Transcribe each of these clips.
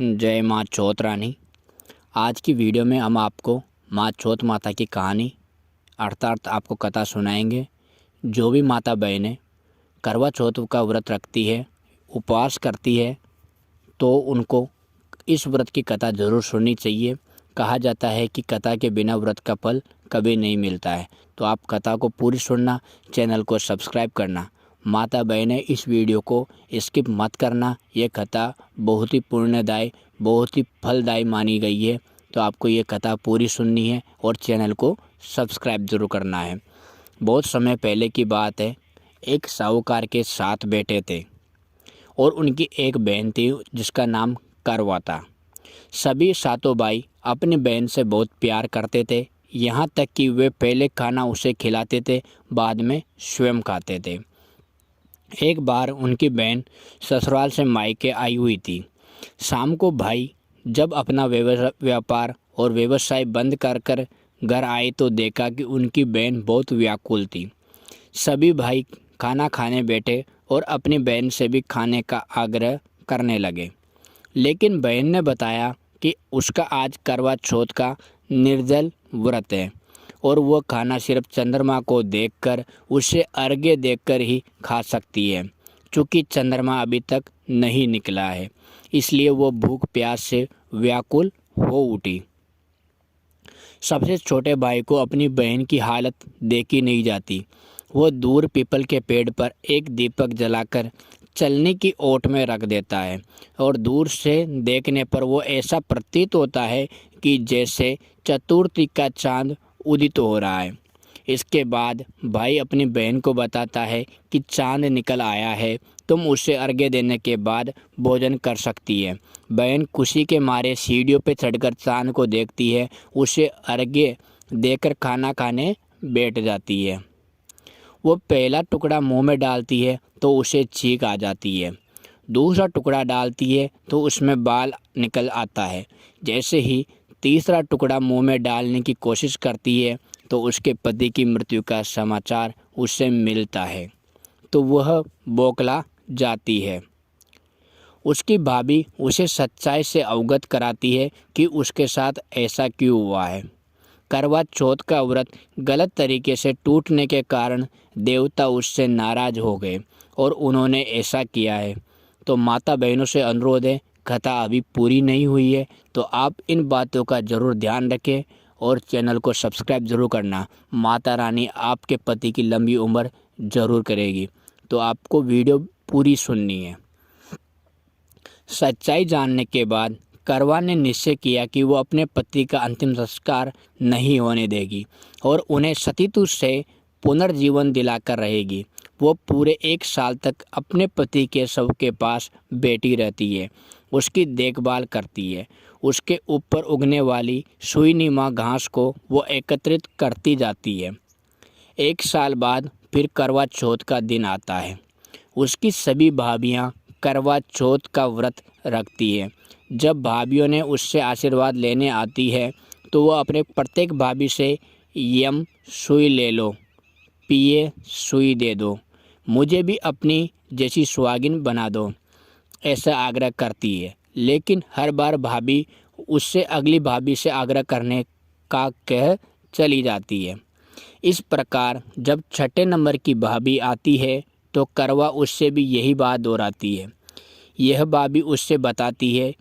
जय माँ चौथ रानी। आज की वीडियो में हम आपको माँ चौथ माता की कहानी अर्थात आपको कथा सुनाएंगे। जो भी माता बहनें करवा चौथ का व्रत रखती है, उपवास करती है, तो उनको इस व्रत की कथा ज़रूर सुननी चाहिए। कहा जाता है कि कथा के बिना व्रत का फल कभी नहीं मिलता है। तो आप कथा को पूरी सुनना, चैनल को सब्सक्राइब करना। माता बहनें इस वीडियो को स्किप मत करना। ये कथा बहुत ही पुण्यदायी, बहुत ही फलदायी मानी गई है। तो आपको ये कथा पूरी सुननी है और चैनल को सब्सक्राइब ज़रूर करना है। बहुत समय पहले की बात है। एक साहूकार के 7 बेटे थे और उनकी एक बहन थी जिसका नाम करवा था। सभी 7 भाई अपनी बहन से बहुत प्यार करते थे, यहाँ तक कि वे पहले खाना उसे खिलाते थे, बाद में स्वयं खाते थे। एक बार उनकी बहन ससुराल से मायके आई हुई थी। शाम को भाई जब अपना व्यापार और व्यवसाय बंद कर घर आए तो देखा कि उनकी बहन बहुत व्याकुल थी। सभी भाई खाना खाने बैठे और अपनी बहन से भी खाने का आग्रह करने लगे, लेकिन बहन ने बताया कि उसका आज करवा चौथ का निर्जल व्रत है और वह खाना सिर्फ चंद्रमा को देखकर, उसे अर्घ्य देकर ही खा सकती है। चूँकि चंद्रमा अभी तक नहीं निकला है, इसलिए वो भूख प्यास से व्याकुल हो उठी। सबसे छोटे भाई को अपनी बहन की हालत देखी नहीं जाती। वो दूर पीपल के पेड़ पर एक दीपक जलाकर चलने की ओट में रख देता है और दूर से देखने पर वो ऐसा प्रतीत होता है कि जैसे चतुर्थी का चांद उदित हो रहा है। इसके बाद भाई अपनी बहन को बताता है कि चांद निकल आया है, तुम उसे अर्घ्य देने के बाद भोजन कर सकती है। बहन खुशी के मारे सीढ़ियों पर चढ़कर चांद को देखती है, उसे अर्घ्य देकर खाना खाने बैठ जाती है। वो पहला टुकड़ा मुंह में डालती है तो उसे छींक आ जाती है। दूसरा टुकड़ा डालती है तो उसमें बाल निकल आता है। जैसे ही तीसरा टुकड़ा मुंह में डालने की कोशिश करती है तो उसके पति की मृत्यु का समाचार उसे मिलता है, तो वह बौखला जाती है। उसकी भाभी उसे सच्चाई से अवगत कराती है कि उसके साथ ऐसा क्यों हुआ है। करवा चौथ का व्रत गलत तरीके से टूटने के कारण देवता उससे नाराज हो गए और उन्होंने ऐसा किया है। तो माता बहनों से अनुरोध है, कथा अभी पूरी नहीं हुई है तो आप इन बातों का ज़रूर ध्यान रखें और चैनल को सब्सक्राइब ज़रूर करना। माता रानी आपके पति की लंबी उम्र ज़रूर करेगी। तो आपको वीडियो पूरी सुननी है। सच्चाई जानने के बाद करवा ने निश्चय किया कि वो अपने पति का अंतिम संस्कार नहीं होने देगी और उन्हें सतीत्व से पुनर्जीवन दिलाकर रहेगी। वो पूरे 1 साल तक अपने पति के शव के पास बैठी रहती है, उसकी देखभाल करती है। उसके ऊपर उगने वाली सुईनुमा घास को वो एकत्रित करती जाती है। 1 साल बाद फिर करवा चौथ का दिन आता है। उसकी सभी भाभियाँ करवा चौथ का व्रत रखती है। जब भाभियों ने उससे आशीर्वाद लेने आती है तो वह अपने प्रत्येक भाभी से यम सुई ले लो, पिए सुई दे दो, मुझे भी अपनी जैसी सुहागिन बना दो, ऐसा आग्रह करती है। लेकिन हर बार भाभी उससे अगली भाभी से आग्रह करने का कह चली जाती है। इस प्रकार जब 6ठे नंबर की भाभी आती है तो करवा उससे भी यही बात दोहराती है। यह भाभी उससे बताती है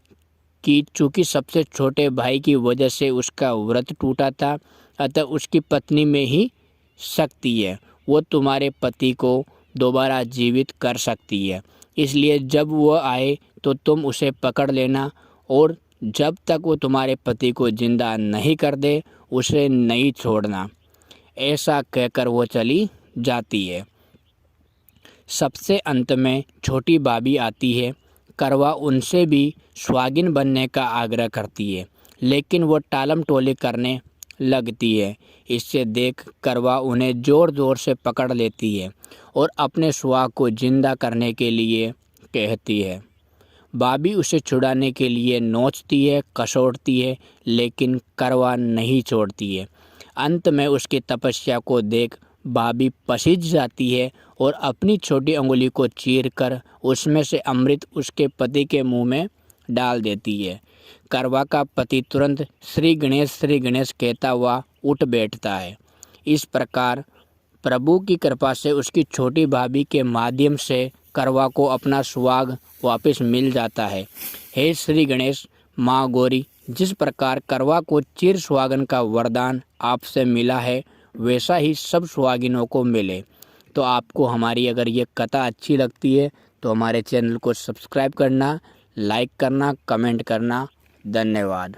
कि चूँकि सबसे छोटे भाई की वजह से उसका व्रत टूटा था, अतः उसकी पत्नी में ही शक्ति है, वो तुम्हारे पति को दोबारा जीवित कर सकती है। इसलिए जब वो आए तो तुम उसे पकड़ लेना और जब तक वो तुम्हारे पति को जिंदा नहीं कर दे उसे नहीं छोड़ना। ऐसा कहकर वो चली जाती है। सबसे अंत में छोटी भाभी आती है। करवा उनसे भी सुहागिन बनने का आग्रह करती है, लेकिन वो टालम टोली करने लगती है। इससे देख करवा उन्हें ज़ोर ज़ोर से पकड़ लेती है और अपने सुहाग को जिंदा करने के लिए कहती है। भाभी उसे छुड़ाने के लिए नोचती है, कसोटती है, लेकिन करवा नहीं छोड़ती है। अंत में उसकी तपस्या को देख भाभी पसीज जाती है और अपनी छोटी अंगुली को चीरकर उसमें से अमृत उसके पति के मुंह में डाल देती है। करवा का पति तुरंत श्री गणेश कहता हुआ उठ बैठता है। इस प्रकार प्रभु की कृपा से उसकी छोटी भाभी के माध्यम से करवा को अपना सुहाग वापस मिल जाता है। हे श्री गणेश, माँ गौरी, जिस प्रकार करवा को चिर सुहागन का वरदान आपसे मिला है, वैसा ही सब सुहागिनों को मिले। तो आपको हमारी अगर ये कथा अच्छी लगती है तो हमारे चैनल को सब्सक्राइब करना, लाइक करना, कमेंट करना। धन्यवाद।